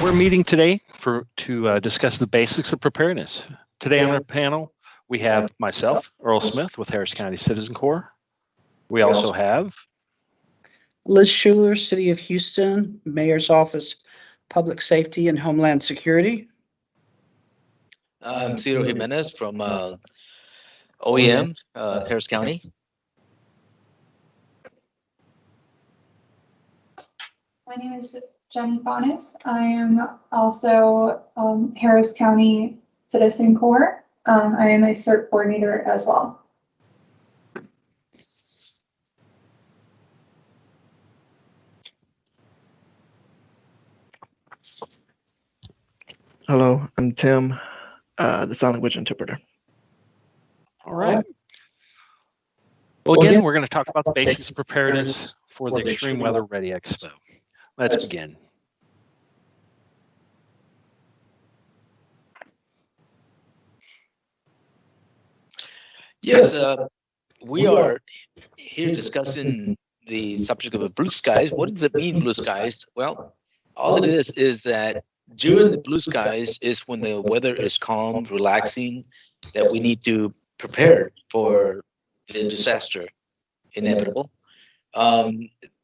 We're meeting today to discuss the basics of preparedness. Today on our panel, we have myself, Earl Smith with Harris County Citizen Corps. We also have Liz Schuler, City of Houston, Mayor's Office, Public Safety and Homeland Security. I'm Ciro Jimenez from OEM, Harris County. My name is Jenny Bonis. I am also Harris County Citizen Corps. I am a Cert coordinator as well. Hello, I'm Tim, the sign language interpreter. All right. Well, again, we're going to talk about the basics of preparedness for the Extreme Weather Ready Expo. Let's begin. Yes, we are here discussing the subject of blue skies. What does it mean, blue skies? Well, all it is that during the blue skies is when the weather is calm, relaxing, that we need to prepare for the disaster inevitable.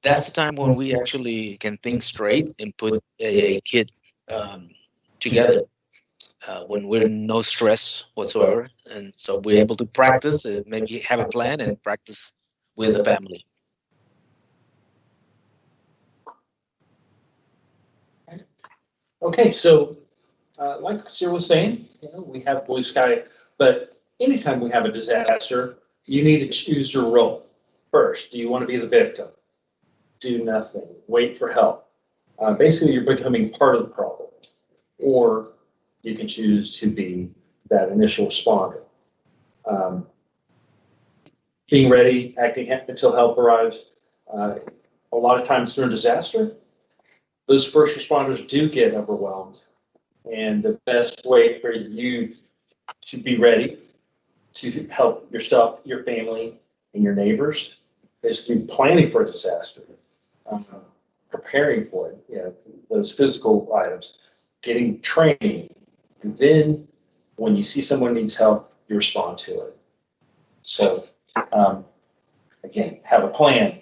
That's the time when we actually can think straight and put a kit together when we're in no stress whatsoever. And so we're able to practice, maybe have a plan and practice with the family. Okay, so like Cyril was saying, we have blue sky, but anytime we have a disaster, you need to choose your role first. Do you want to be the victim? Do nothing, wait for help. Basically, you're becoming part of the problem, or you can choose to be that initial responder. Being ready, acting until help arrives. A lot of times during disaster, those first responders do get overwhelmed. And the best way for you to be ready to help yourself, your family, and your neighbors is through planning for a disaster, preparing for it, those physical items, getting training. And then when you see someone needs help, you respond to it. So again, have a plan.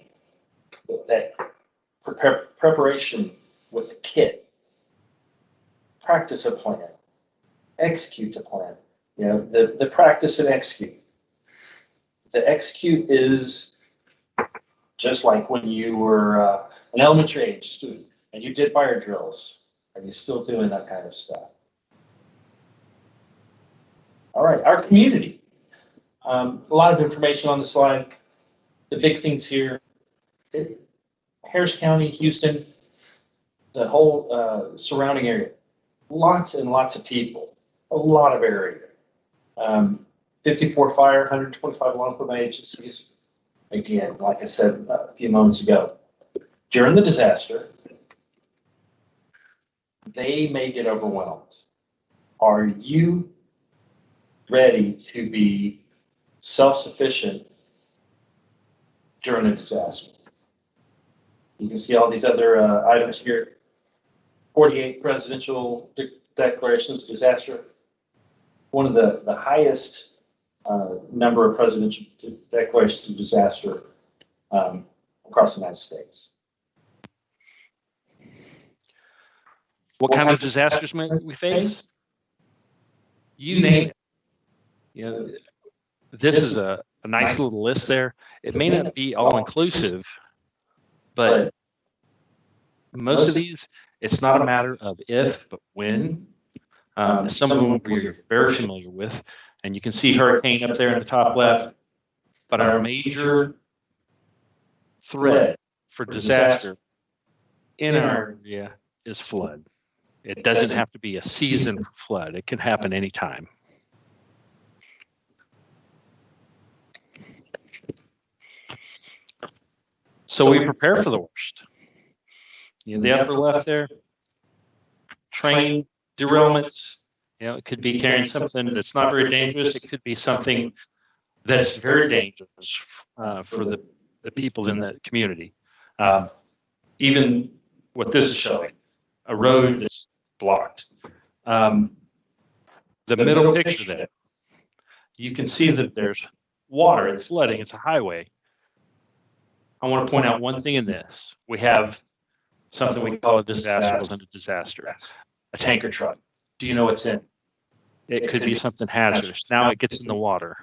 That preparation with a kit, practice a plan, execute a plan. The practice and execute. The execute is just like when you were an elementary age student and you did fire drills. Are you still doing that kind of stuff? All right, our community. A lot of information on the slide. The big things here, Harris County, Houston, the whole surrounding area, lots and lots of people, a lot of area. 54 fire, 125 law enforcement agencies. Again, like I said a few moments ago, during the disaster, they may get overwhelmed. Are you ready to be self-sufficient during a disaster? You can see all these other items here. 48 presidential declarations of disaster. One of the highest number of presidential declarations of disaster across the United States. What kind of disasters may we face? You name it. This is a nice little list there. It may not be all-inclusive, but most of these, it's not a matter of if, but when. Some of them we're very familiar with, and you can see hurricane up there in the top left. But our major threat for disaster in our area is flood. It doesn't have to be a season for flood. It can happen anytime. So we prepare for the worst. The upper left there, train derailments. It could be carrying something that's not very dangerous. It could be something that's very dangerous for the people in the community. Even what this is showing, a road that's blocked. The middle picture there, you can see that there's water, it's flooding, it's a highway. I want to point out one thing in this. We have something we call a disaster within a disaster, a tanker truck. Do you know what's in? It could be something hazardous. Now it gets in the water.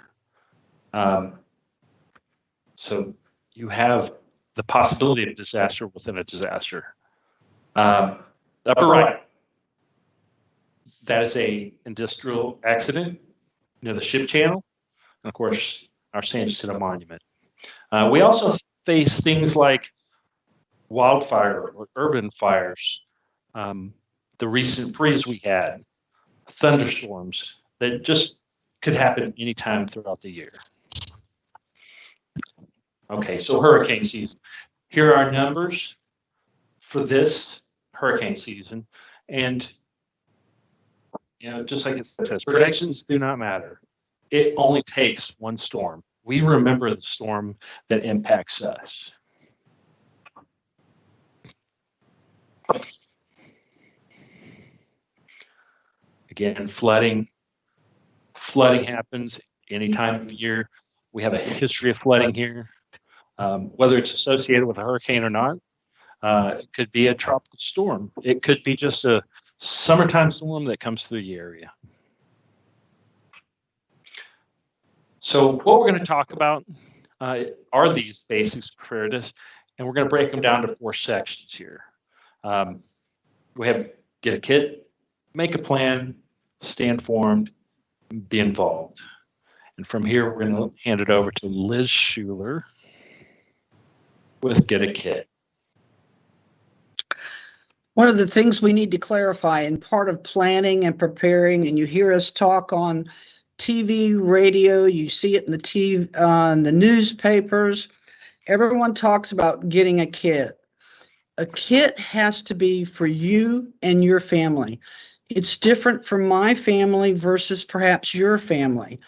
So you have the possibility of disaster within a disaster. Upper right, that is a industrial accident near the ship channel. And of course, our San Jacinto Monument. We also face things like wildfire or urban fires, the recent freeze we had, thunderstorms that just could happen anytime throughout the year. Okay, so hurricane season. Here are our numbers for this hurricane season. And, you know, just like it says, predictions do not matter. It only takes one storm. We remember the storm that impacts us. Again, flooding happens any time of year. We have a history of flooding here, whether it's associated with a hurricane or not. It could be a tropical storm. It could be just a summertime storm that comes through the area. So what we're going to talk about are these basics of preparedness, and we're going to break them down to 4 sections here. We have get a kit, make a plan, stay informed, be involved. And from here, we're going to hand it over to Liz Schuler with Get a Kit. One of the things we need to clarify in part of planning and preparing, and you hear us talk on TV, radio, you see it in the TV, on the newspapers, everyone talks about getting a kit. A kit has to be for you and your family. It's different from my family versus perhaps your family.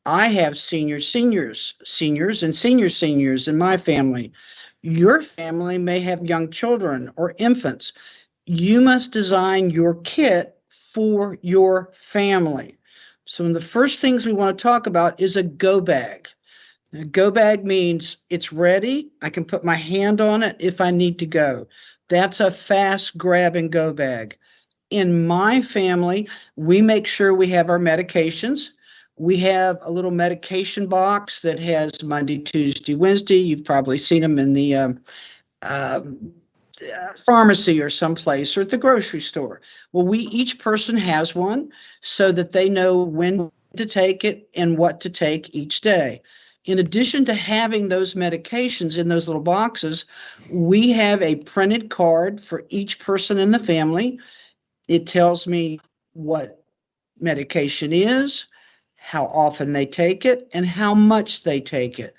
I have seniors and seniors in my family. Your family may have young children or infants. You must design your kit for your family. So one of the first things we want to talk about is a go bag. A go bag means it's ready. I can put my hand on it if I need to go. That's a fast grab and go bag. In my family, we make sure we have our medications. We have a little medication box that has Monday, Tuesday, Wednesday. You've probably seen them in the pharmacy or someplace or at the grocery store. Well, each person has one so that they know when to take it and what to take each day. In addition to having those medications in those little boxes, we have a printed card for each person in the family. It tells me what medication is, how often they take it, and how much they take it.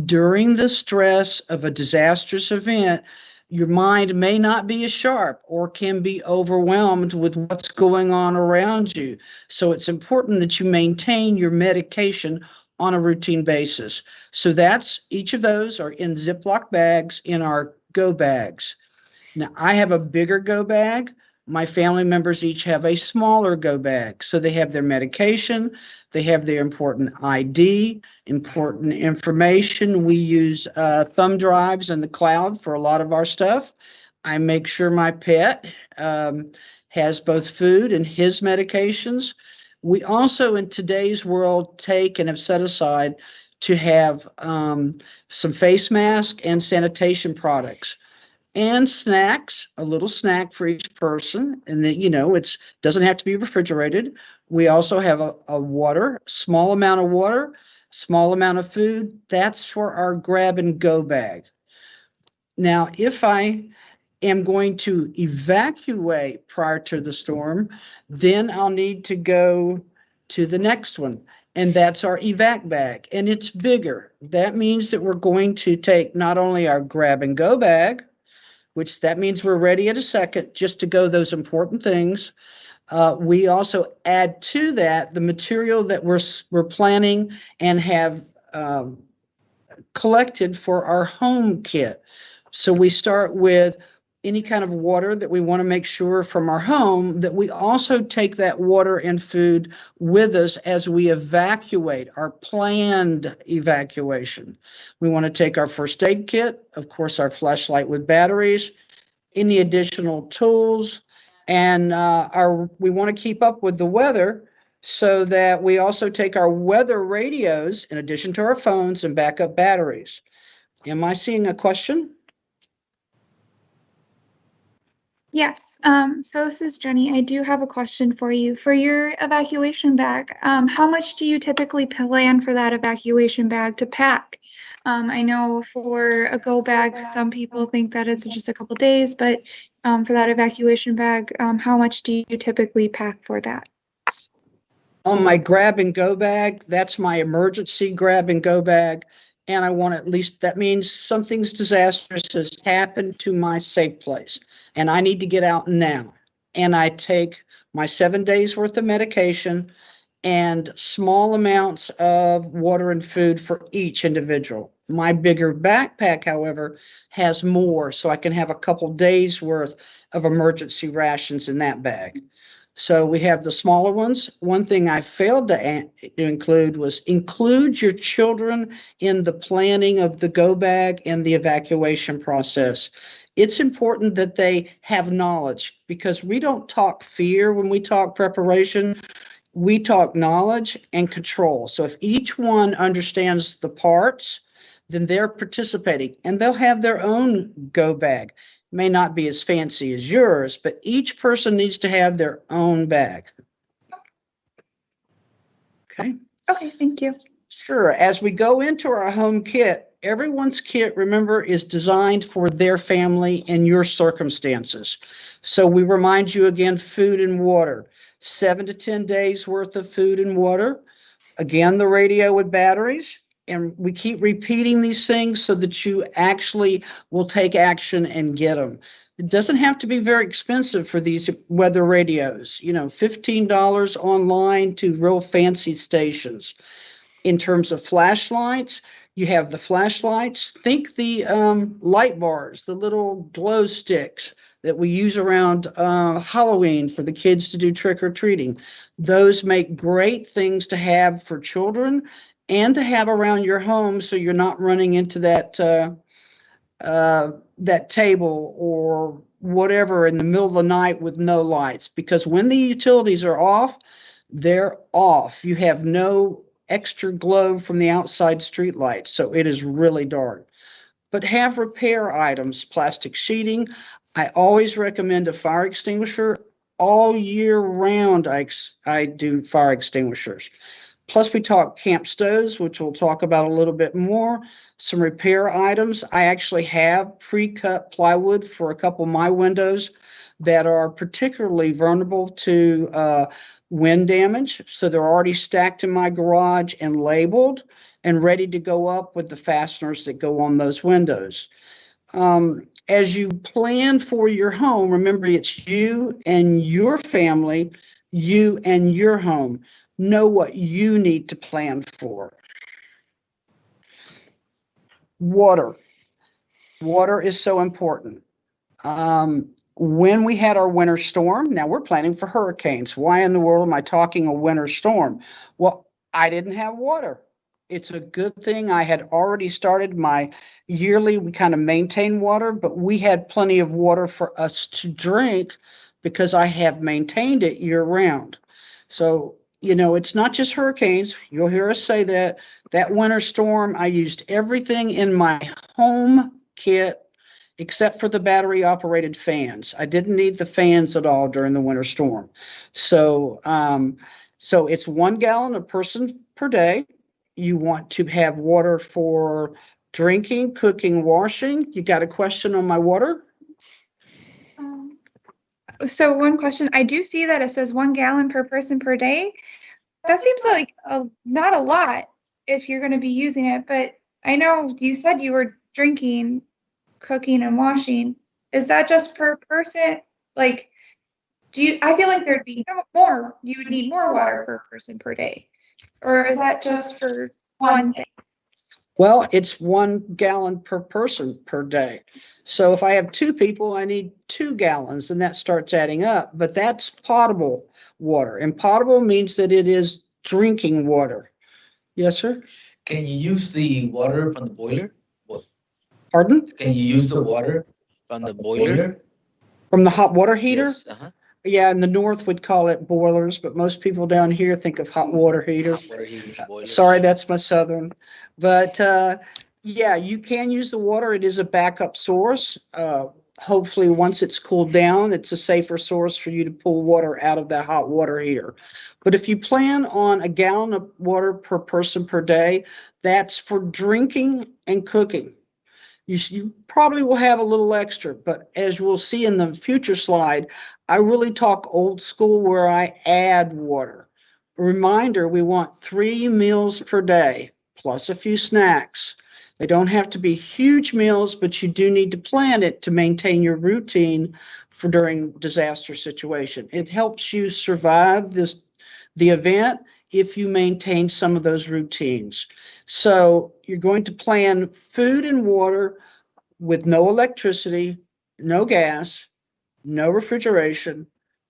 During the stress of a disastrous event, your mind may not be as sharp or can be overwhelmed with what's going on around you. So it's important that you maintain your medication on a routine basis. So each of those are in Ziploc bags in our go bags. Now, I have a bigger go bag. My family members each have a smaller go bag. So they have their medication, they have their important ID, important information. We use thumb drives in the cloud for a lot of our stuff. I make sure my pet has both food and his medications. We also, in today's world, take and have set aside to have some face masks and sanitation products. And snacks, a little snack for each person. And then, it doesn't have to be refrigerated. We also have a water, small amount of water, small amount of food. That's for our grab and go bag. Now, if I am going to evacuate prior to the storm, then I'll need to go to the next one. And that's our evac bag. And it's bigger. That means that we're going to take not only our grab and go bag, which that means we're ready at a second just to go those important things. We also add to that the material that we're planning and have collected for our home kit. So we start with any kind of water that we want to make sure from our home that we also take that water and food with us as we evacuate, our planned evacuation. We want to take our first aid kit, of course, our flashlight with batteries, any additional tools, and we want to keep up with the weather so that we also take our weather radios in addition to our phones and backup batteries. Am I seeing a question? Yes. So this is Jenny. I do have a question for you. For your evacuation bag, how much do you typically plan for that evacuation bag to pack? I know for a go bag, some people think that it's just a couple days, but for that evacuation bag, how much do you typically pack for that? On my grab and go bag, that's my emergency grab and go bag. And I want at least, that means something's disastrous has happened to my safe place and I need to get out now. And I take my 7 days worth of medication and small amounts of water and food for each individual. My bigger backpack, however, has more, so I can have a couple days worth of emergency rations in that bag. So we have the smaller ones. One thing I failed to include was include your children in the planning of the go bag and the evacuation process. It's important that they have knowledge because we don't talk fear when we talk preparation. We talk knowledge and control. So if each one understands the parts, then they're participating and they'll have their own go bag. May not be as fancy as yours, but each person needs to have their own bag. Okay. Okay, thank you. Sure. As we go into our home kit, everyone's kit, remember, is designed for their family and your circumstances. So we remind you again, food and water, 7 to 10 days worth of food and water. Again, the radio with batteries. And we keep repeating these things so that you actually will take action and get them. It doesn't have to be very expensive for these weather radios, $15 online to real fancy stations. In terms of flashlights, you have the flashlights. Think the light bars, the little glow sticks that we use around Halloween for the kids to do trick-or-treating. Those make great things to have for children and to have around your home so you're not running into that table or whatever in the middle of the night with no lights. Because when the utilities are off, they're off. You have no extra glow from the outside street lights, so it is really dark. But have repair items, plastic sheeting. I always recommend a fire extinguisher. All year round, I do fire extinguishers. Plus, we talk camp stoves, which we'll talk about a little bit more. Some repair items. I actually have pre-cut plywood for a couple of my windows that are particularly vulnerable to wind damage. So they're already stacked in my garage and labeled and ready to go up with the fasteners that go on those windows. As you plan for your home, remember it's you and your family, you and your home. Know what you need to plan for. Water. Water is so important. When we had our winter storm, now we're planning for hurricanes. Why in the world am I talking a winter storm? Well, I didn't have water. It's a good thing I had already started my yearly, we kind of maintain water, but we had plenty of water for us to drink because I have maintained it year round. So, it's not just hurricanes. You'll hear us say that. That winter storm, I used everything in my home kit except for the battery operated fans. I didn't need the fans at all during the winter storm. So it's 1 gallon a person per day. You want to have water for drinking, cooking, washing. You got a question on my water? So one question, I do see that it says 1 gallon per person per day. That seems like not a lot if you're going to be using it, but I know you said you were drinking, cooking, and washing. Is that just per person? Like, I feel like there'd be more, you would need more water per person per day. Or is that just for one thing? Well, it's 1 gallon per person per day. So if I have 2 people, I need 2 gallons, and that starts adding up. But that's potable water, and potable means that it is drinking water. Yes, sir? Can you use the water from the boiler? Pardon? Can you use the water from the boiler? From the hot water heater? Yes, uh-huh. Yeah, in the north would call it boilers, but most people down here think of hot water heaters. Hot water heaters, boilers. Sorry, that's my southern. But yeah, you can use the water. It is a backup source. Hopefully, once it's cooled down, it's a safer source for you to pull water out of that hot water heater. But if you plan on 1 gallon of water per person per day, that's for drinking and cooking. You probably will have a little extra, but as we'll see in the future slide, I really talk old school where I add water. A reminder, we want 3 meals per day, plus a few snacks. They don't have to be huge meals, but you do need to plan it to maintain your routine for during disaster situation. It helps you survive the event if you maintain some of those routines. So you're going to plan food and water with no electricity, no gas, no refrigeration,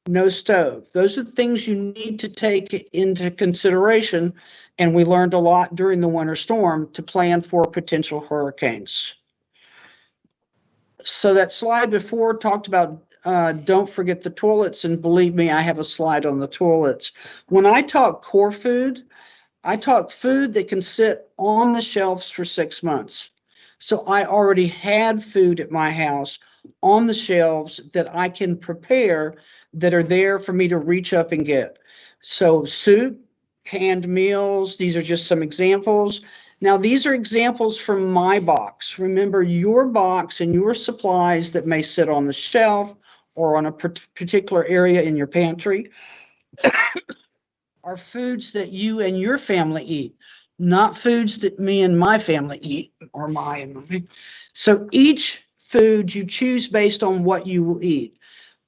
no stove. Those are the things you need to take into consideration. And we learned a lot during the winter storm to plan for potential hurricanes. So that slide before talked about don't forget the toilets. And believe me, I have a slide on the toilets. When I talk core food, I talk food that can sit on the shelves for 6 months. So I already had food at my house on the shelves that I can prepare that are there for me to reach up and get. So soup, canned meals, these are just some examples. Now, these are examples from my box. Remember, your box and your supplies that may sit on the shelf or on a particular area in your pantry are foods that you and your family eat, not foods that me and my family eat, or my and my. So each food you choose based on what you will eat.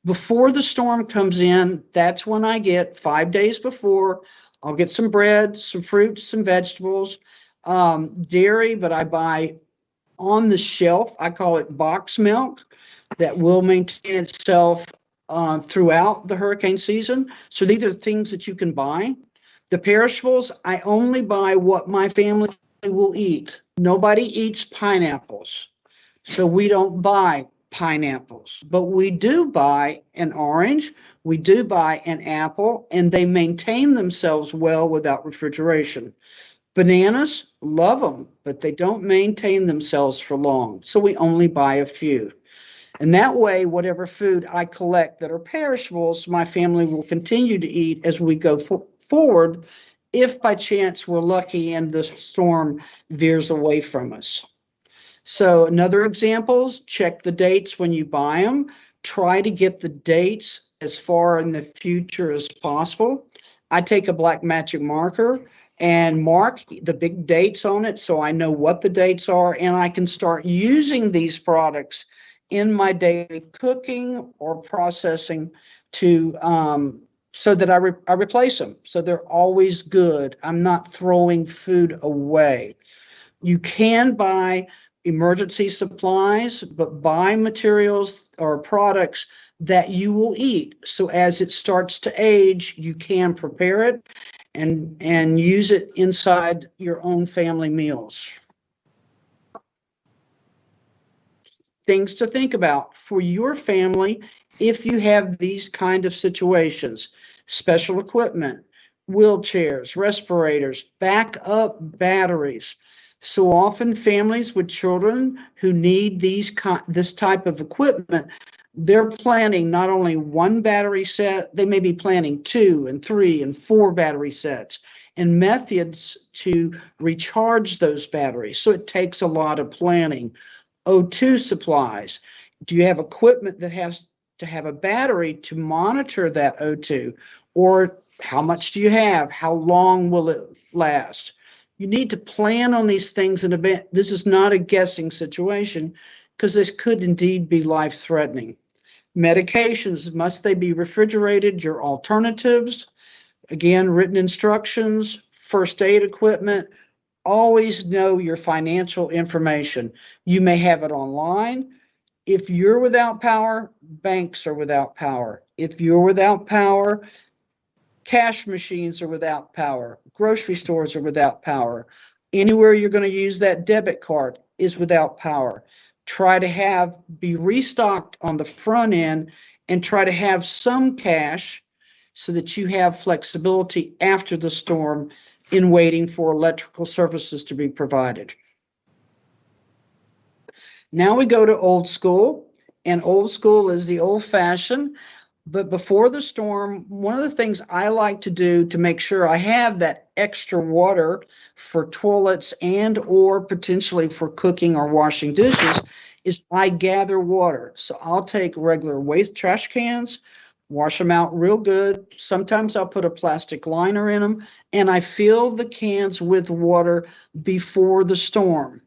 Before the storm comes in, that's when I get 5 days before. I'll get some bread, some fruits, some vegetables, dairy, but I buy on the shelf. I call it box milk that will maintain itself throughout the hurricane season. So these are things that you can buy. The perishables, I only buy what my family will eat. Nobody eats pineapples, so we don't buy pineapples, but we do buy an orange, we do buy an apple, and they maintain themselves well without refrigeration. Bananas, love them, but they don't maintain themselves for long, so we only buy a few. And that way, whatever food I collect that are perishables, my family will continue to eat as we go forward, if by chance we're lucky and the storm veers away from us. So another examples, check the dates when you buy them. Try to get the dates as far in the future as possible. I take a black magic marker and mark the big dates on it so I know what the dates are, and I can start using these products in my daily cooking or processing to so that I replace them. So they're always good. I'm not throwing food away. You can buy emergency supplies, but buy materials or products that you will eat. So as it starts to age, you can prepare it and use it inside your own family meals. Things to think about for your family if you have these kind of situations: special equipment, wheelchairs, respirators, backup batteries. So often families with children who need this type of equipment, they're planning not only 1 battery set, they may be planning 2 and 3 and 4 battery sets and methods to recharge those batteries. So it takes a lot of planning. O2 supplies. Do you have equipment that has to have a battery to monitor that O2? Or how much do you have? How long will it last? You need to plan on these things in advance. This is not a guessing situation because this could indeed be life-threatening. Medications, must they be refrigerated? Your alternatives, again, written instructions, first aid equipment, always know your financial information. You may have it online. If you're without power, banks are without power. If you're without power, cash machines are without power. Grocery stores are without power. Anywhere you're going to use that debit card is without power. Try to be restocked on the front end and try to have some cash so that you have flexibility after the storm in waiting for electrical services to be provided. Now we go to old school, and old school is the old fashioned. But before the storm, one of the things I like to do to make sure I have that extra water for toilets and or potentially for cooking or washing dishes is I gather water. So I'll take regular waste trash cans, wash them out real good. Sometimes I'll put a plastic liner in them, and I fill the cans with water before the storm.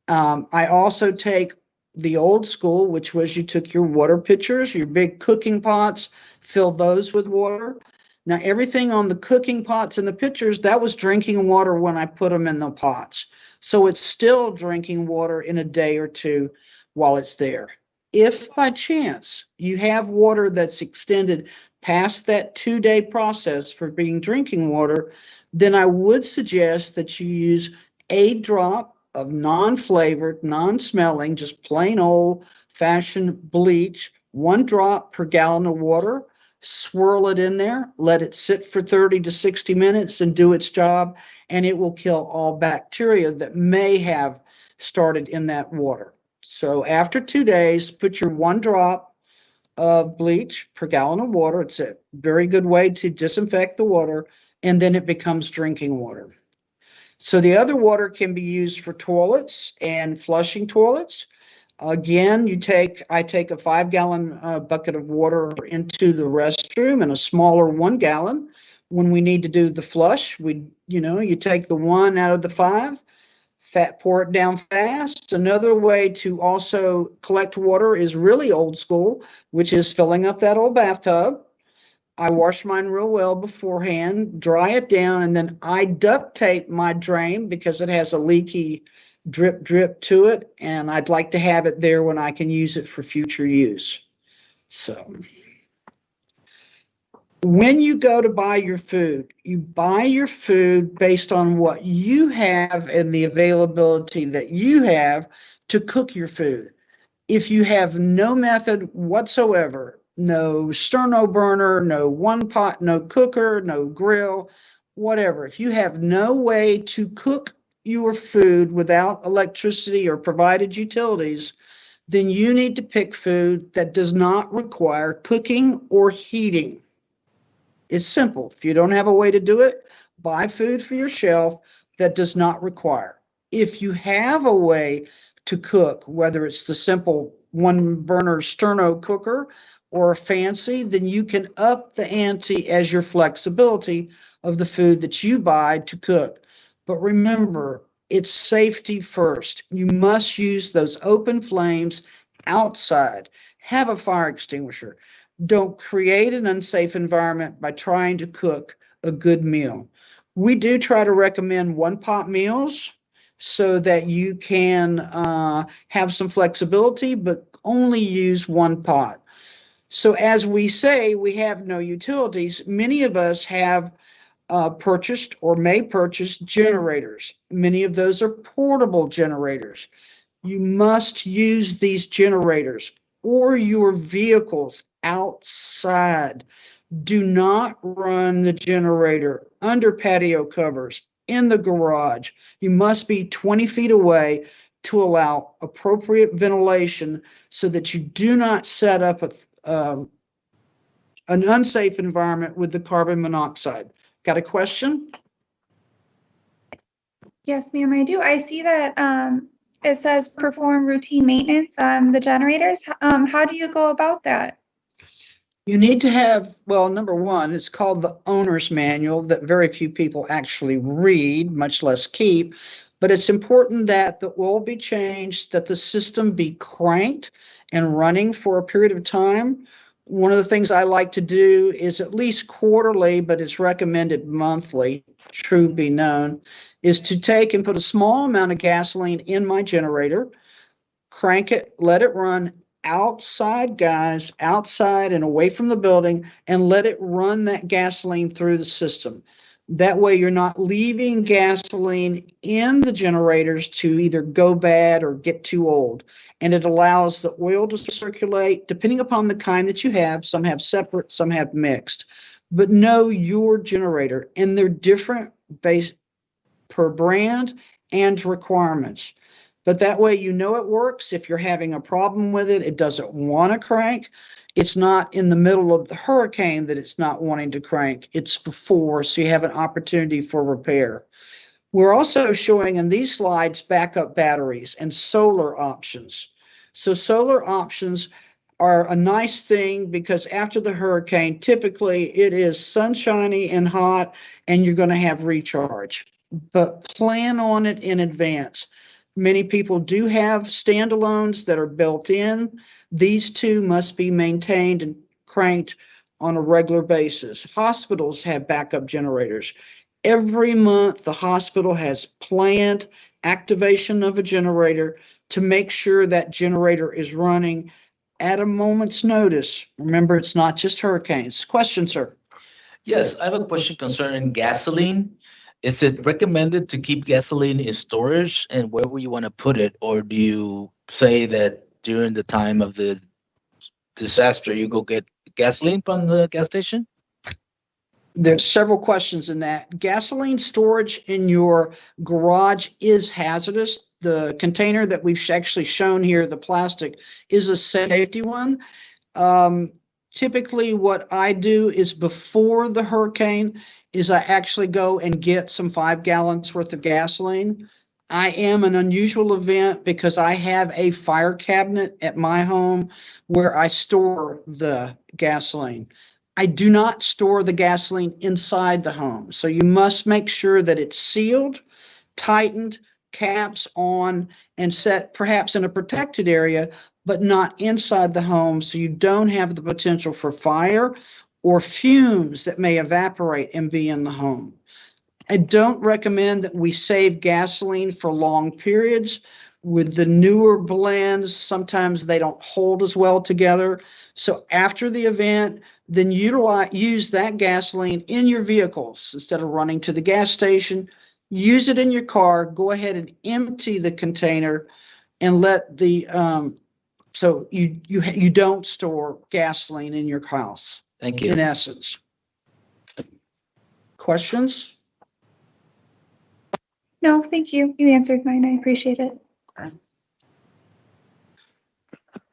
I also take the old school, which was you took your water pitchers, your big cooking pots, fill those with water. Now, everything on the cooking pots and the pitchers, that was drinking water when I put them in the pots. So it's still drinking water in a day or two while it's there. If by chance you have water that's extended past that 2-day process for being drinking water, then I would suggest that you use a drop of non-flavored, non-smelling, just plain old-fashioned bleach, 1 drop per gallon of water, swirl it in there, let it sit for 30 to 60 minutes and do its job, and it will kill all bacteria that may have started in that water. So after 2 days, put your 1 drop of bleach per gallon of water. It's a very good way to disinfect the water, and then it becomes drinking water. So the other water can be used for toilets and flushing toilets. Again, I take a 5-gallon bucket of water into the restroom and a smaller 1 gallon. When we need to do the flush, you take the 1 out of the 5, pour it down fast. Another way to also collect water is really old school, which is filling up that old bathtub. I wash mine real well beforehand, dry it down, and then I duct tape my drain because it has a leaky drip to it, and I'd like to have it there when I can use it for future use. So when you go to buy your food, you buy your food based on what you have and the availability that you have to cook your food. If you have no method whatsoever, no sterno burner, no one pot, no cooker, no grill, whatever. If you have no way to cook your food without electricity or provided utilities, then you need to pick food that does not require cooking or heating. It's simple. If you don't have a way to do it, buy food for your shelf that does not require. If you have a way to cook, whether it's the simple 1-burner sterno cooker or fancy, then you can up the ante as your flexibility of the food that you buy to cook. But remember, it's safety first. You must use those open flames outside. Have a fire extinguisher. Don't create an unsafe environment by trying to cook a good meal. We do try to recommend 1-pot meals so that you can have some flexibility, but only use 1 pot. So as we say, we have no utilities. Many of us have purchased or may purchase generators. Many of those are portable generators. You must use these generators or your vehicles outside. Do not run the generator under patio covers, in the garage. You must be 20 feet away to allow appropriate ventilation so that you do not set up an unsafe environment with the carbon monoxide. Got a question? Yes, ma'am, I do. I see that it says perform routine maintenance on the generators. How do you go about that? You need to have, well, number one, it's called the owner's manual that very few people actually read, much less keep. But it's important that the oil be changed, that the system be cranked and running for a period of time. One of the things I like to do is at least quarterly, but it's recommended monthly, true be known, is to take and put a small amount of gasoline in my generator, crank it, let it run outside, guys, outside and away from the building, and let it run that gasoline through the system. That way you're not leaving gasoline in the generators to either go bad or get too old. And it allows the oil to circulate depending upon the kind that you have. Some have separate, some have mixed. But know your generator, and they're different based per brand and requirements. But that way you know it works. If you're having a problem with it, it doesn't want to crank. It's not in the middle of the hurricane that it's not wanting to crank. It's before, so you have an opportunity for repair. We're also showing in these slides backup batteries and solar options. So solar options are a nice thing because after the hurricane, typically it is sunshiny and hot and you're going to have recharge. But plan on it in advance. Many people do have standalones that are built in. These two must be maintained and cranked on a regular basis. Hospitals have backup generators. Every month, the hospital has planned activation of a generator to make sure that generator is running at a moment's notice. Remember, it's not just hurricanes. Question, sir. Yes, I have a question concerning gasoline. Is it recommended to keep gasoline in storage, and where would you want to put it? Or do you say that during the time of the disaster, you go get gasoline from the gas station? There's several questions in that. Gasoline storage in your garage is hazardous. The container that we've actually shown here, the plastic, is a safety one. Typically what I do is before the hurricane is I actually go and get some 5 gallons worth of gasoline. I am an unusual event because I have a fire cabinet at my home where I store the gasoline. I do not store the gasoline inside the home. So you must make sure that it's sealed, tightened, caps on, and set perhaps in a protected area, but not inside the home, so you don't have the potential for fire or fumes that may evaporate and be in the home. I don't recommend that we save gasoline for long periods. With the newer blends, sometimes they don't hold as well together. So after the event, then use that gasoline in your vehicles. Instead of running to the gas station, use it in your car. Go ahead and empty the container and let the, so you don't store gasoline in your house. Thank you. In essence. Questions? No, thank you. You answered mine. I appreciate it.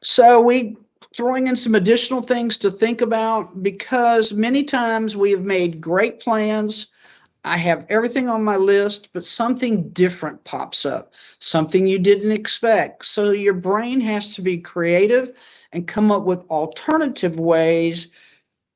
So we throwing in some additional things to think about, because many times we have made great plans. I have everything on my list, but something different pops up, something you didn't expect. So your brain has to be creative and come up with alternative ways.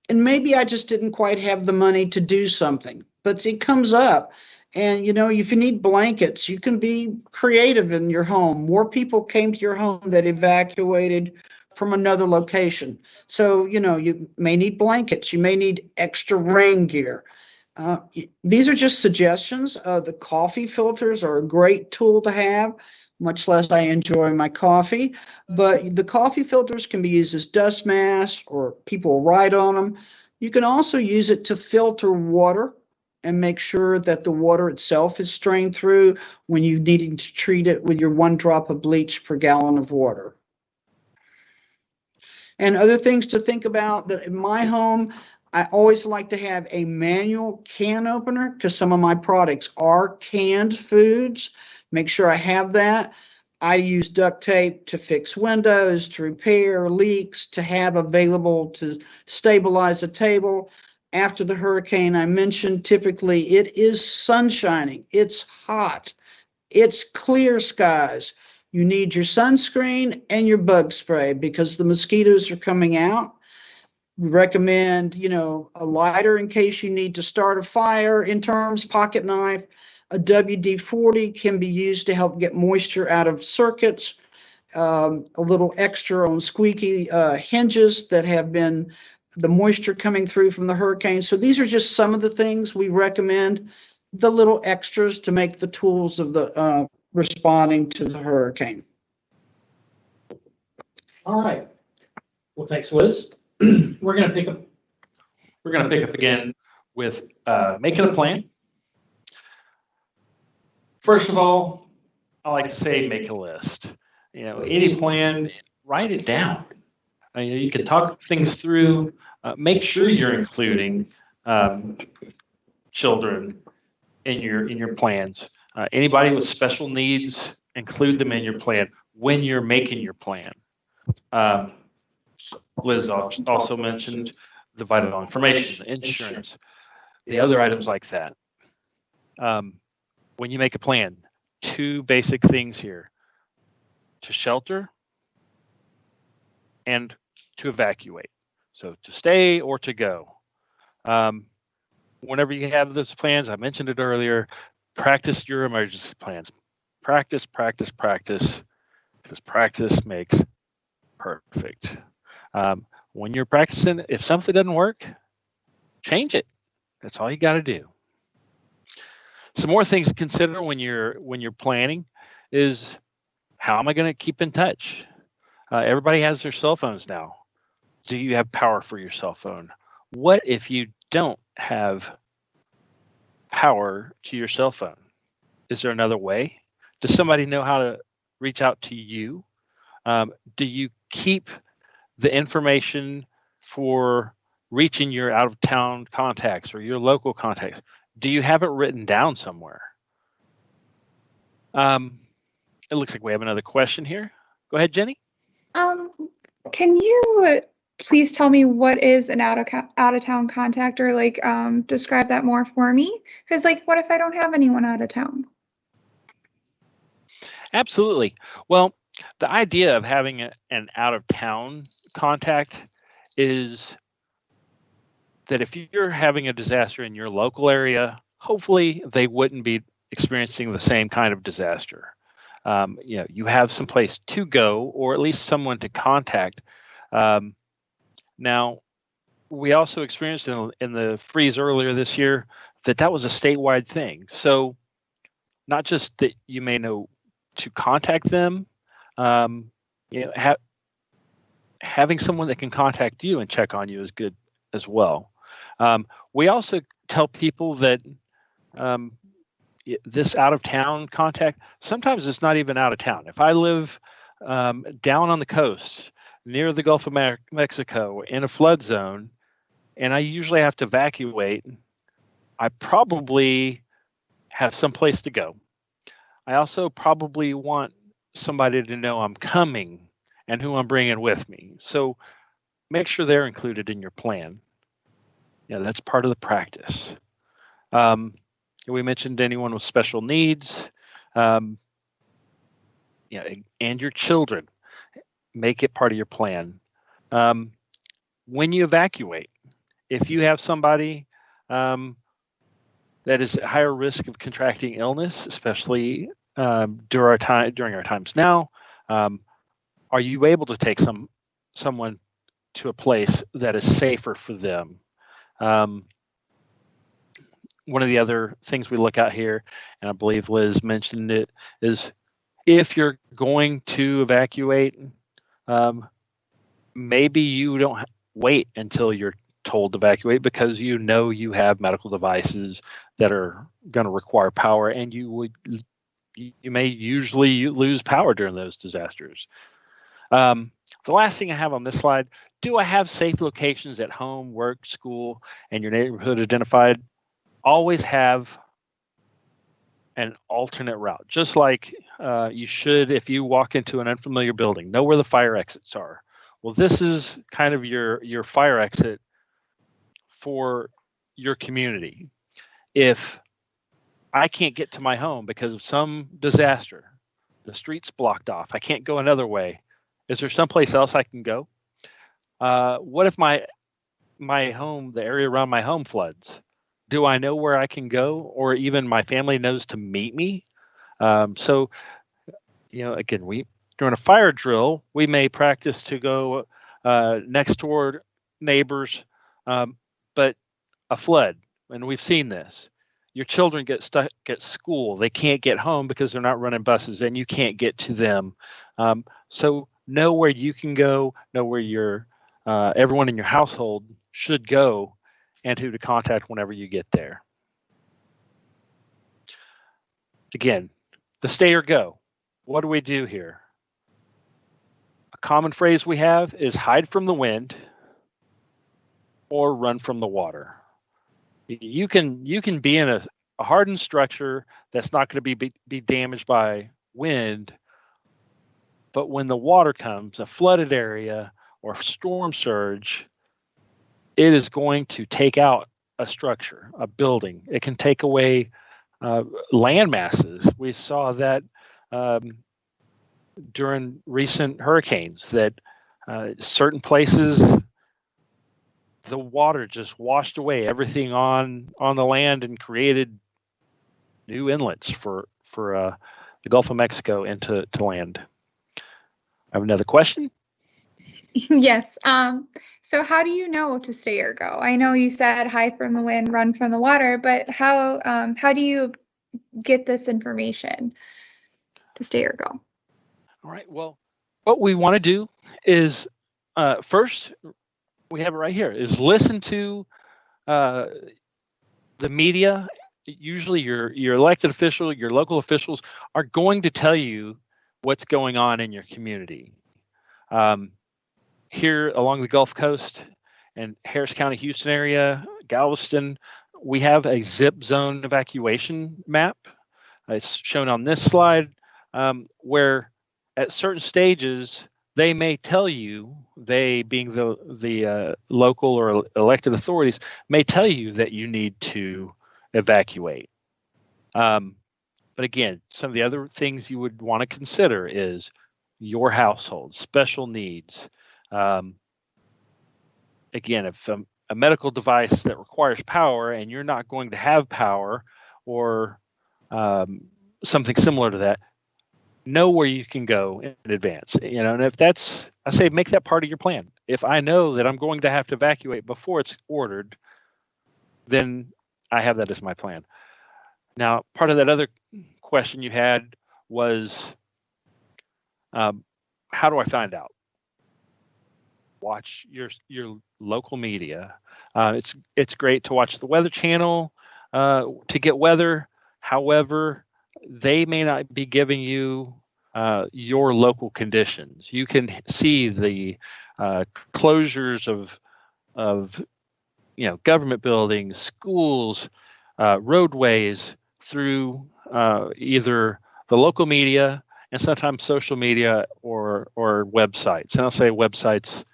And maybe I just didn't quite have the money to do something, but it comes up. And, you know, if you need blankets, you can be creative in your home. More people came to your home that evacuated from another location. So, you know, you may need blankets. You may need extra rain gear. These are just suggestions. The coffee filters are a great tool to have, much less I enjoy my coffee. But the coffee filters can be used as dust masks, or people write on them. You can also use it to filter water and make sure that the water itself is strained through when you're needing to treat it with your 1 drop of bleach per gallon of water. And other things to think about, that in my home, I always like to have a manual can opener because some of my products are canned foods. Make sure I have that. I use duct tape to fix windows, to repair leaks, to have available to stabilize a table. After the hurricane I mentioned, typically it is sunshining, it's hot, it's clear skies. You need your sunscreen and your bug spray because the mosquitoes are coming out. We recommend, you know, a lighter in case you need to start a fire, in terms, pocket knife. A WD-40 can be used to help get moisture out of circuits. A little extra on squeaky hinges that have been the moisture coming through from the hurricane. So these are just some of the things we recommend. the little extras to make the tools of the responding to the hurricane. All right. Well, thanks, Liz. We're gonna pick up again with making a plan. First of all, I like to say make a list. Any plan, write it down. You can talk things through. Make sure you're including children in your plans. Anybody with special needs, include them in your plan when you're making your plan. Liz also mentioned the vital information, the insurance, the other items like that. When you make a plan, 2 basic things here: to shelter and to evacuate. So to stay or to go. Whenever you have those plans, I mentioned it earlier, practice your emergency plans. Practice, practice, practice, because practice makes perfect. When you're practicing, if something doesn't work, change it. That's all you got to do. Some more things to consider when you're planning is, how am I going to keep in touch? Everybody has their cell phones now. Do you have power for your cell phone? What if you don't have power to your cell phone? Is there another way? Does somebody know how to reach out to you? Do you keep the information for reaching your out-of-town contacts or your local contacts? Do you have it written down somewhere? It looks like we have another question here. Go ahead, Jenny. Can you please tell me what is an out of town contact, or like describe that more for me? Because like, what if I don't have anyone out of town? Absolutely. Well, the idea of having an out of town contact is that if you're having a disaster in your local area, hopefully they wouldn't be experiencing the same kind of disaster. You have some place to go, or at least someone to contact. Now, we also experienced in the freeze earlier this year that was a statewide thing. So not just that you may know to contact them, having someone that can contact you and check on you is good as well. We also tell people that this out of town contact, sometimes it's not even out of town. If I live down on the coast near the Gulf of Mexico in a flood zone, and I usually have to evacuate, I probably have some place to go. I also probably want somebody to know I'm coming and who I'm bringing with me. So make sure they're included in your plan. That's part of the practice. We mentioned anyone with special needs, and your children. Make it part of your plan. When you evacuate, if you have somebody that is at higher risk of contracting illness, especially during our times now, are you able to take someone to a place that is safer for them? One of the other things we look at here, and I believe Liz mentioned it, is if you're going to evacuate, maybe you don't wait until you're told to evacuate, because you have medical devices that are going to require power, and you may usually lose power during those disasters. The last thing I have on this slide, do I have safe locations at home, work, school, and your neighborhood identified? Always have an alternate route, just like you should if you walk into an unfamiliar building. Know where the fire exits are. Well, this is kind of your fire exit for your community. If I can't get to my home because of some disaster, the street's blocked off, I can't go another way, is there someplace else I can go? What if my home, the area around my home floods? Do I know where I can go, or even my family knows to meet me? So, again, during a fire drill, we may practice to go next door neighbors, but a flood, and we've seen this. your children get stuck at school. They can't get home because they're not running buses, and you can't get to them. So know where you can go, know where your everyone in your household should go, and who to contact whenever you get there. Again, the stay or go. What do we do here? A common phrase we have is hide from the wind or run from the water. You can be in a hardened structure that's not going to be damaged by wind, but when the water comes, a flooded area or storm surge, it is going to take out a structure, a building. It can take away land masses. We saw that during recent hurricanes, that certain places, the water just washed away everything on the land and created new inlets for the Gulf of Mexico into land. I have another question. Yes. So how do you know to stay or go? I know you said hide from the wind, run from the water, but how do you get this information to stay or go? All right. Well, what we want to do is first, we have it right here, is listen to the media. Usually your elected official, your local officials are going to tell you what's going on in your community. Here along the Gulf Coast and Harris County, Houston area, Galveston, we have a zip zone evacuation map. It's shown on this slide, where at certain stages, they may tell you, they being the local or elected authorities, may tell you that you need to evacuate. But again, some of the other things you would want to consider is your household, special needs. Again, if a medical device that requires power and you're not going to have power, or something similar to that, know where you can go in advance. And if that's, I say, make that part of your plan. If I know that I'm going to have to evacuate before it's ordered, then I have that as my plan. Now, part of that other question you had was, how do I find out? Watch your local media. It's great to watch the Weather Channel to get weather. However, they may not be giving you your local conditions. You can see the closures of government buildings, schools, roadways through either the local media and sometimes social media or websites. And I'll say websites,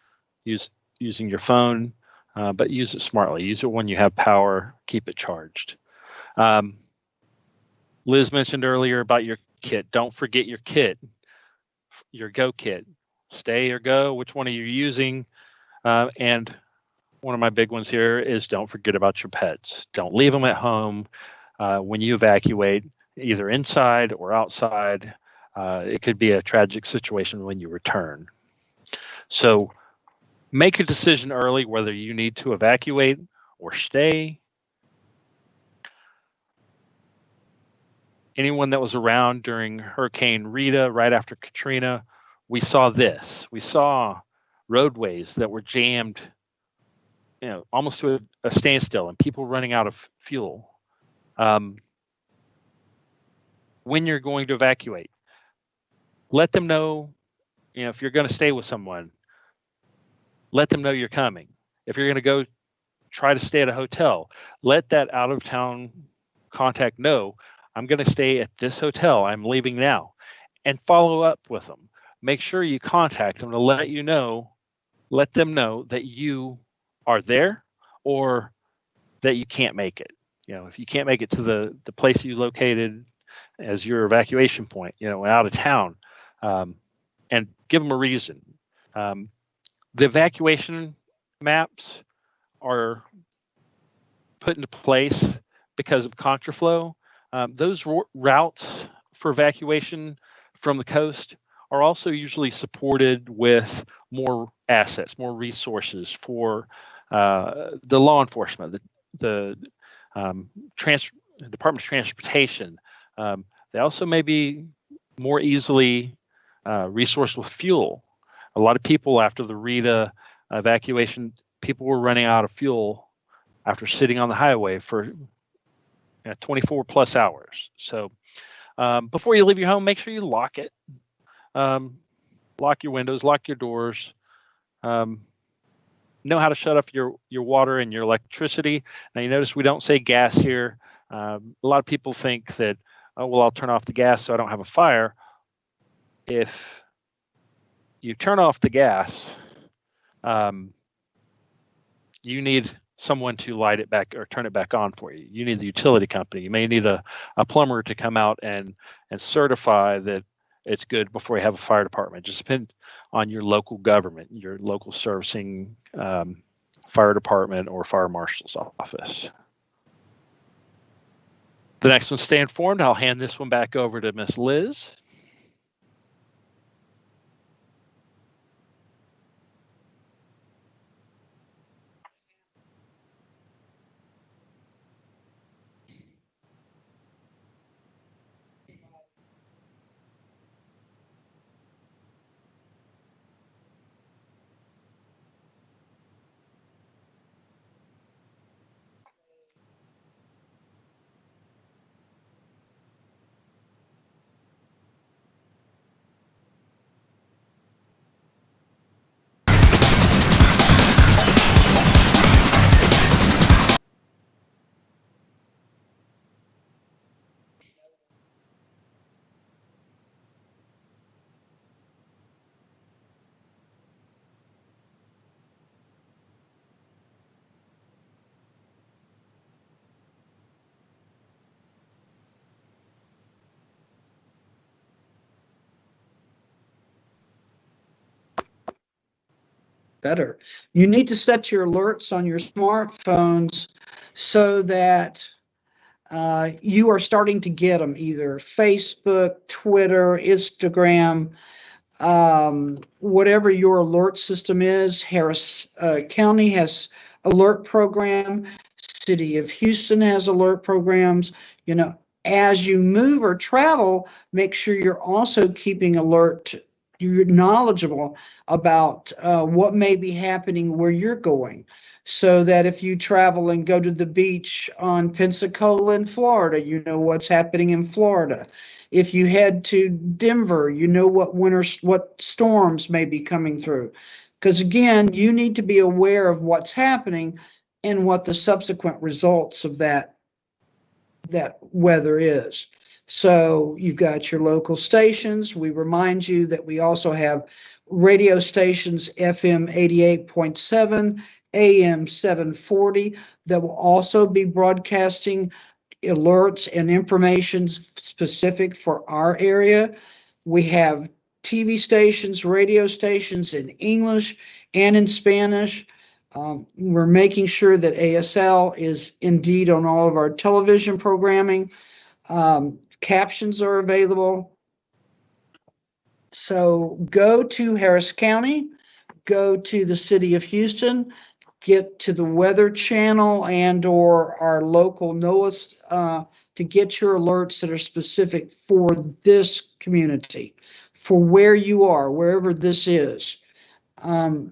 using your phone, but use it smartly. Use it when you have power. Keep it charged. Liz mentioned earlier about your kit. Don't forget your kit, your go kit. Stay or go, which one are you using? And one of my big ones here is don't forget about your pets. Don't leave them at home when you evacuate, either inside or outside. It could be a tragic situation when you return. So make a decision early whether you need to evacuate or stay. Anyone that was around during Hurricane Rita, right after Katrina, we saw this. We saw roadways that were jammed, almost to a standstill, and people running out of fuel. When you're going to evacuate, let them know, if you're going to stay with someone, let them know you're coming. If you're going to go try to stay at a hotel, let that out-of-town contact know, I'm going to stay at this hotel. I'm leaving now. And follow up with them. Make sure you contact them to let them know that you are there or that you can't make it. If you can't make it to the place you located as your evacuation point, out of town, and give them a reason. The evacuation maps are put into place because of contraflow. Those routes for evacuation from the coast are also usually supported with more assets, more resources for the law enforcement, the Department of Transportation. They also may be more easily resourced with fuel. A lot of people after the Rita evacuation, people were running out of fuel after sitting on the highway for 24 plus hours. So before you leave your home, make sure you lock it. Lock your windows, lock your doors. Know how to shut off your water and your electricity. Now you notice we don't say gas here. A lot of people think that, oh, well, I'll turn off the gas so I don't have a fire. If you turn off the gas, you need someone to light it back or turn it back on for you. You need the utility company. You may need a plumber to come out and certify that it's good before you have a fire department. Just depend on your local government, your local servicing fire department or fire marshal's office. The next one, stay informed. I'll hand this one back over to Miss Liz. Better. You need to set your alerts on your smartphones so that you are starting to get them either Facebook, Twitter, Instagram, whatever your alert system is. Harris County has alert program. City of Houston has alert programs. You know, as you move or travel, make sure you're also keeping alert. You're knowledgeable about what may be happening where you're going, so that if you travel and go to the beach on Pensacola in Florida, you know what's happening in Florida. If you head to Denver, you know what storms may be coming through. Because again, you need to be aware of what's happening and what the subsequent results of that weather is. So you've got your local stations. We remind you that we also have radio stations, FM 88.7, AM 740, that will also be broadcasting alerts and information specific for our area. We have TV stations, radio stations in English and in Spanish. We're making sure that ASL is indeed on all of our television programming. Captions are available. So go to Harris County, go to the City of Houston, get to the Weather Channel and or our local NOAA to get your alerts that are specific for this community, for where you are, wherever this is. Well,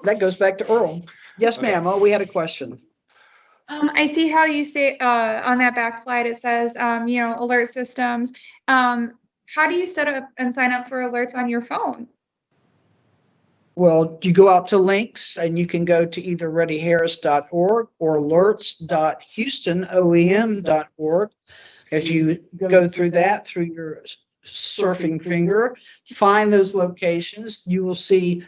that goes back to Earl. Yes, ma'am. Oh, we had a question. I see how you say on that back slide it says, alert systems. How do you set up and sign up for alerts on your phone? Well, you go out to links and you can go to either readyharris.org or alerts.houstonoem.org. If you go through that through your surfing finger, find those locations, you will see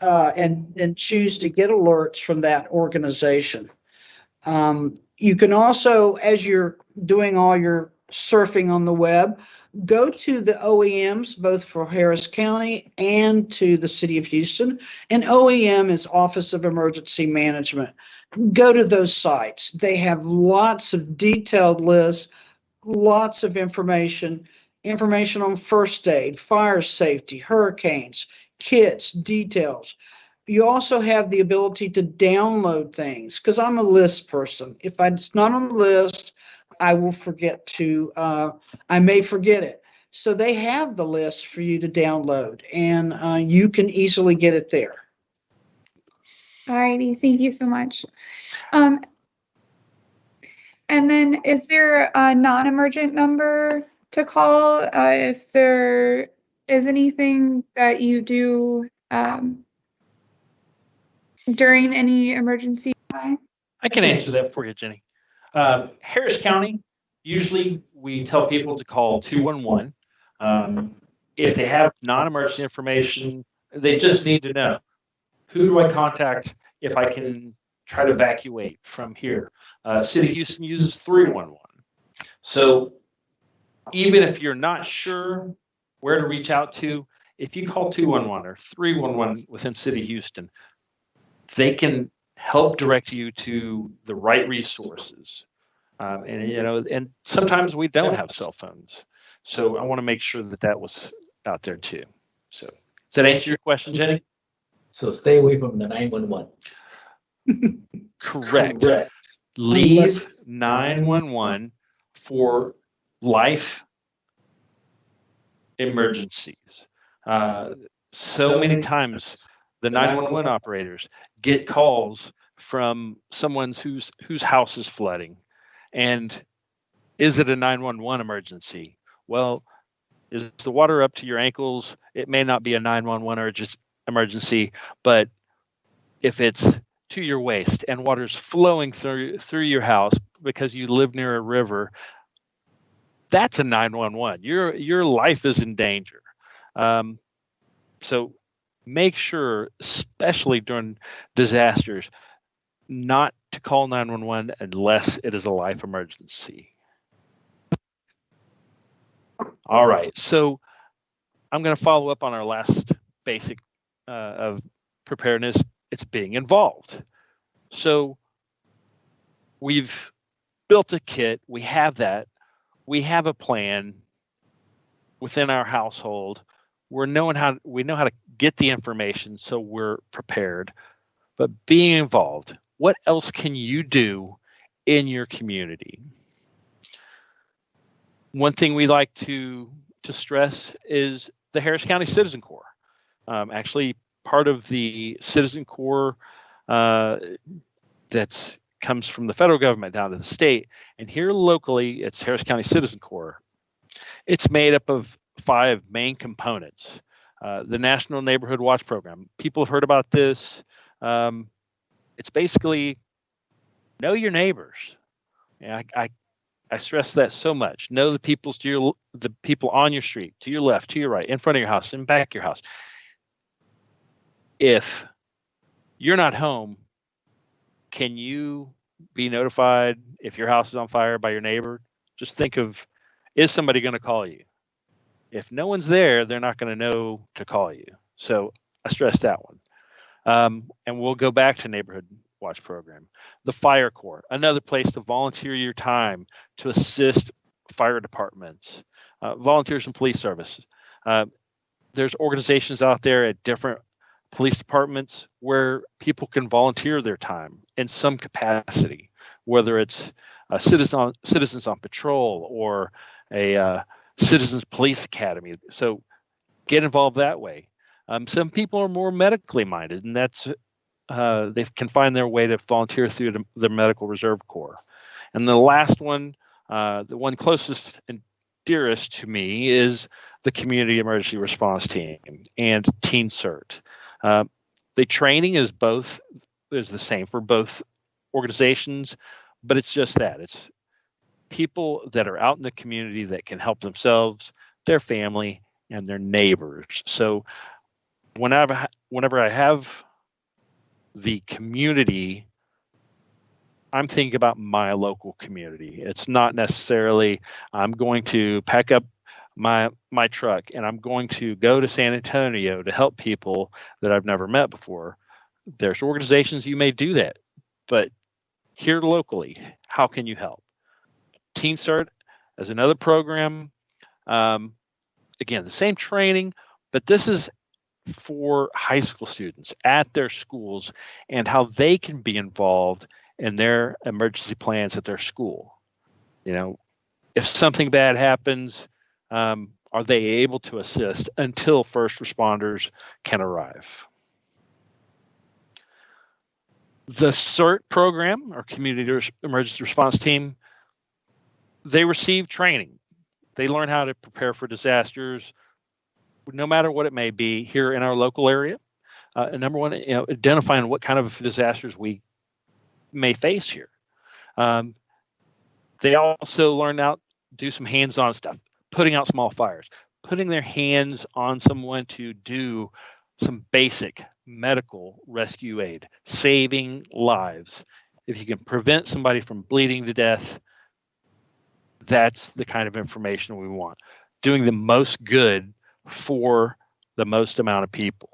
and choose to get alerts from that organization. You can also, as you're doing all your surfing on the web, go to the OEMs, both for Harris County and to the City of Houston. And OEM is Office of Emergency Management. Go to those sites. They have lots of detailed lists, lots of information on first aid, fire safety, hurricanes, kits, details. You also have the ability to download things, because I'm a list person. If it's not on the list, I will forget to, I may forget it. So they have the list for you to download, and you can easily get it there. Alrighty, thank you so much. And then is there a non-emergent number to call if there is anything that you do during any emergency time? I can answer that for you, Jenny. Harris County, usually we tell people to call 211. If they have non-emergency information, they just need to know, who do I contact if I can try to evacuate from here? City of Houston uses 311. So even if you're not sure where to reach out to, if you call 211 or 311 within City of Houston, they can help direct you to the right resources. And sometimes we don't have cell phones. So I want to make sure that that was out there too. So does that answer your question, Jenny? So stay away from the 911. Correct. Leave 911 for life emergencies. So many times the 911 operators get calls from someone whose house is flooding. And is it a 911 emergency? Well, is the water up to your ankles? It may not be a 911 emergency, but if it's to your waist and water's flowing through your house because you live near a river, that's a 911. Your life is in danger. So make sure, especially during disasters, not to call 911 unless it is a life emergency. All right, so I'm going to follow up on our last basic of preparedness. It's being involved. So we've built a kit. We have that. We have a plan within our household. We know how to get the information, so we're prepared. But being involved, what else can you do in your community? One thing we like to stress is the Harris County Citizen Corps. Actually, part of the Citizen Corps that comes from the federal government down to the state, and here locally, it's Harris County Citizen Corps. It's made up of 5 main components. The National Neighborhood Watch Program. People have heard about this. It's basically know your neighbors. I stress that so much. Know the people on your street, to your left, to your right, in front of your house, in back of your house. If you're not home, can you be notified if your house is on fire by your neighbor? Just think of, is somebody going to call you? If no one's there, they're not going to know to call you. So I stress that one. And we'll go back to Neighborhood Watch Program. The Fire Corps, another place to volunteer your time to assist fire departments, volunteers and police services. There's organizations out there at different police departments where people can volunteer their time in some capacity, whether it's citizens on patrol or a citizens police academy. So get involved that way. Some people are more medically minded, and that's they can find their way to volunteer through the Medical Reserve Corps. And the last one, the one closest and dearest to me, is the Community Emergency Response Team and Teen Cert. The training is the same for both organizations, but it's just that. It's people that are out in the community that can help themselves, their family, and their neighbors. So whenever I have the community, I'm thinking about my local community. It's not necessarily I'm going to pack up my truck and I'm going to go to San Antonio to help people that I've never met before. There's organizations you may do that, but here locally, how can you help? Teen Cert is another program. Again, the same training, but this is for high school students at their schools and how they can be involved in their emergency plans at their school. If something bad happens, are they able to assist until first responders can arrive? The CERT program, or Community Emergency Response Team, they receive training. They learn how to prepare for disasters, no matter what it may be, here in our local area. And number one, identifying what kind of disasters we may face here. They also learn out, do some hands-on stuff, putting out small fires, putting their hands on someone to do some basic medical rescue aid, saving lives. If you can prevent somebody from bleeding to death, that's the kind of information we want. Doing the most good for the most amount of people.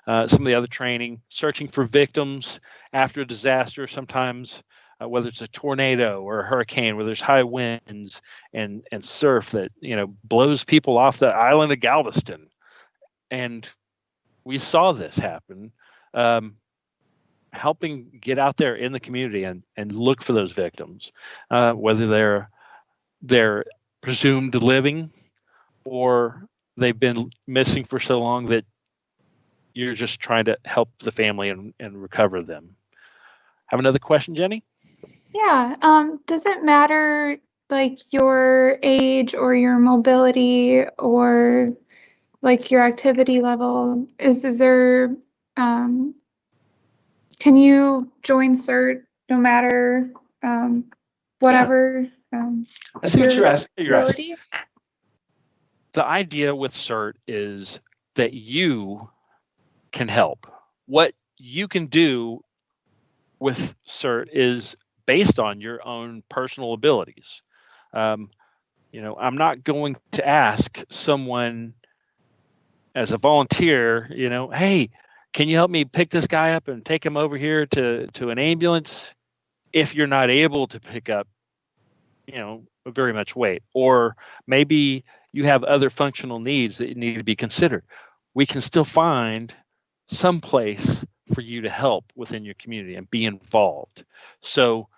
Some of the other training, searching for victims after a disaster, sometimes whether it's a tornado or a hurricane where there's high winds and surf that blows people off the island of Galveston. And we saw this happen. Helping get out there in the community and look for those victims, whether they're presumed living or they've been missing for so long that you're just trying to help the family and recover them. Have another question, Jenny? Yeah. Does it matter like your age or your mobility or like your activity level? Is there can you join CERT no matter whatever? I see what you're asking. ability? The idea with CERT is that you can help. What you can do with CERT is based on your own personal abilities. I'm not going to ask someone as a volunteer, hey, can you help me pick this guy up and take him over here to an ambulance if you're not able to pick up, very much weight, or maybe you have other functional needs that need to be considered. We can still find some place for you to help within your community and be involved. So,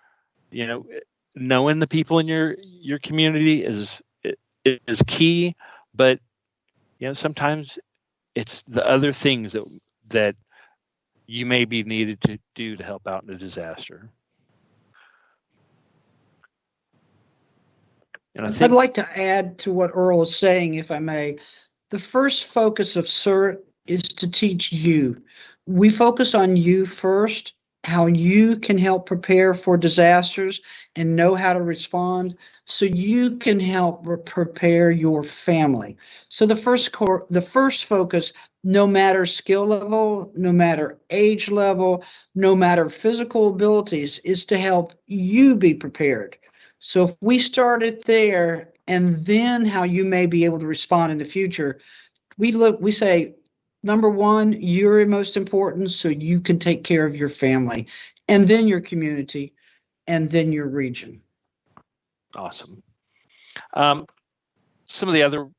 knowing the people in your community is key, but sometimes it's the other things that you may be needed to do to help out in a disaster. And I'd like to add to what Earl is saying, if I may. The first focus of CERT is to teach you. We focus on you first, how you can help prepare for disasters and know how to respond so you can help prepare your family. So the first focus, no matter skill level, no matter age level, no matter physical abilities, is to help you be prepared. So if we started there and then how you may be able to respond in the future, we say, number one, you're most important so you can take care of your family, and then your community, and then your region. Awesome. Some of the other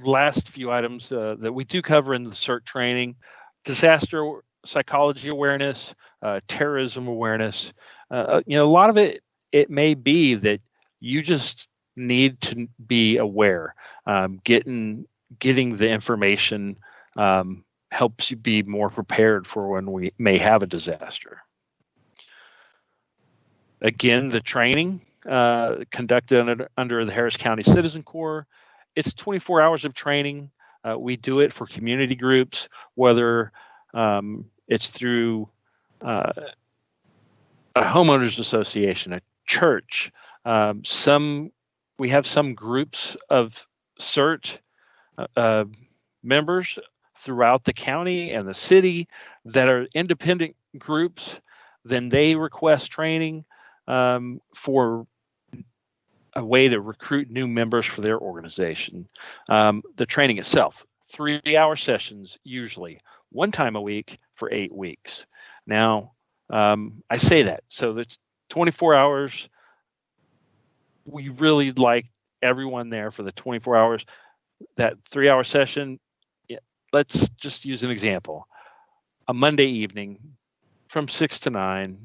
last few items that we do cover in the CERT training: disaster psychology awareness, terrorism awareness. A lot of it may be that you just need to be aware. Getting the information helps you be more prepared for when we may have a disaster. Again, the training conducted under the Harris County Citizen Corps, it's 24 hours of training. We do it for community groups, whether it's through a homeowners association, a church. We have some groups of CERT members throughout the county and the city that are independent groups. Then they request training for a way to recruit new members for their organization. The training itself, 3-hour sessions, usually one time a week for 8 weeks. Now, I say that, so that's 24 hours. We really like everyone there for the 24 hours. That 3-hour session, let's just use an example. A Monday evening from 6 to 9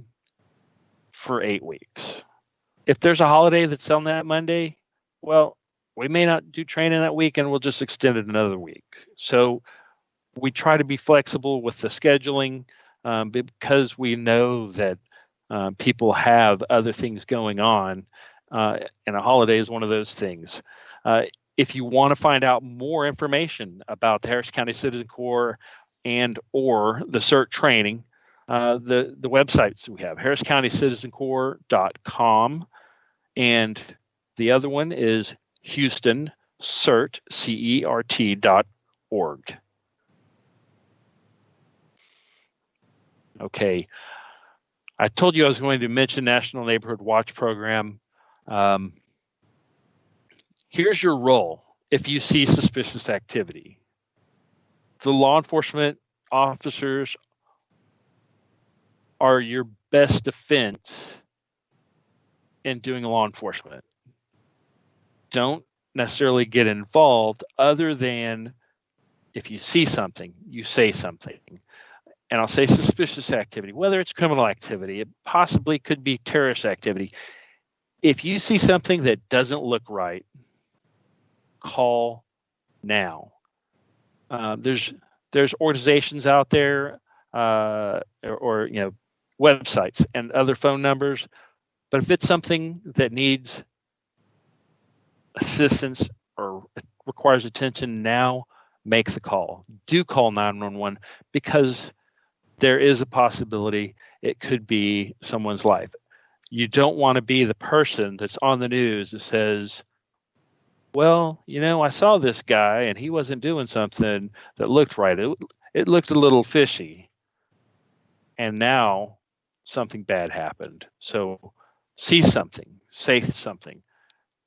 for 8 weeks. If there's a holiday that's on that Monday, well, we may not do training that week and we'll just extend it another week. So we try to be flexible with the scheduling because we know that people have other things going on, and a holiday is one of those things. If you want to find out more information about the Harris County Citizen Corps and or the CERT training, the websites we have, harriscountycitizencorps.com, and the other one is Houston Cert, CERT.org. Okay, I told you I was going to mention National Neighborhood Watch Program. Here's your role if you see suspicious activity. The law enforcement officers are your best defense in doing law enforcement. Don't necessarily get involved other than if you see something, you say something. And I'll say suspicious activity, whether it's criminal activity, it possibly could be terrorist activity. If you see something that doesn't look right, call now. There's organizations out there or websites and other phone numbers, but if it's something that needs assistance or requires attention now, make the call. Do call 911 because there is a possibility it could be someone's life. You don't want to be the person that's on the news that says, well, I saw this guy and he wasn't doing something that looked right. It looked a little fishy. And now something bad happened. So see something, say something.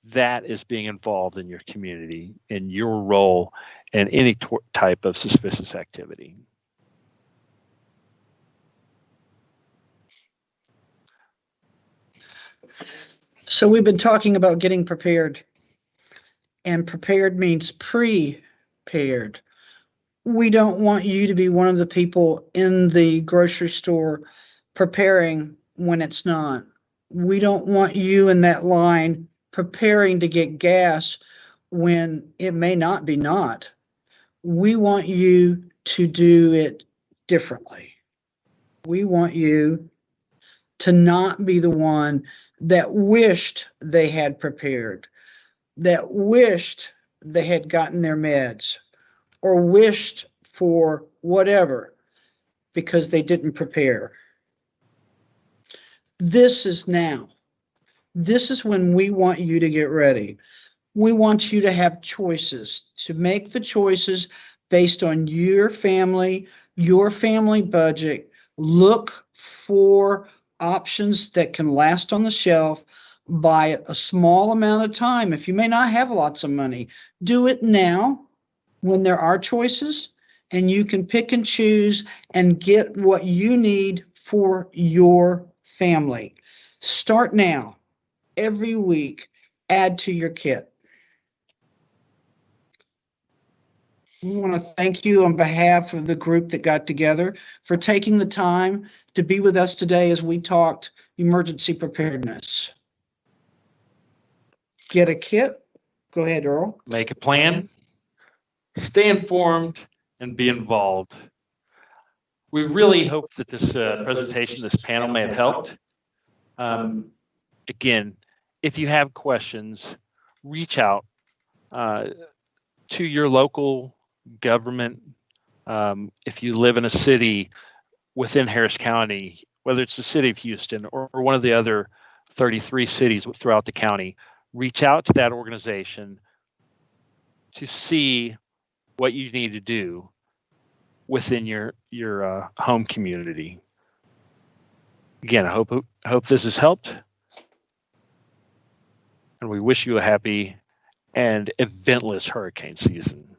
That is being involved in your community, in your role in any type of suspicious activity. So we've been talking about getting prepared, and prepared means prepared. We don't want you to be one of the people in the grocery store preparing when it's not. We don't want you in that line preparing to get gas when it may not be not. We want you to do it differently. We want you to not be the one that wished they had prepared, that wished they had gotten their meds, or wished for whatever because they didn't prepare. This is now. This is when we want you to get ready. We want you to have choices, to make the choices based on your family budget. Look for options that can last on the shelf by a small amount of time. If you may not have lots of money, do it now when there are choices and you can pick and choose and get what you need for your family. Start now. Every week, add to your kit. We want to thank you on behalf of the group that got together for taking the time to be with us today as we talked emergency preparedness. Get a kit. Go ahead, Earl. Make a plan, stay informed, and be involved. We really hope that this presentation, this panel may have helped. Again, if you have questions, reach out to your local government. If you live in a city within Harris County, whether it's the city of Houston or one of the other 33 cities throughout the county, reach out to that organization to see what you need to do within your home community. Again, I hope this has helped, and we wish you a happy and eventless hurricane season.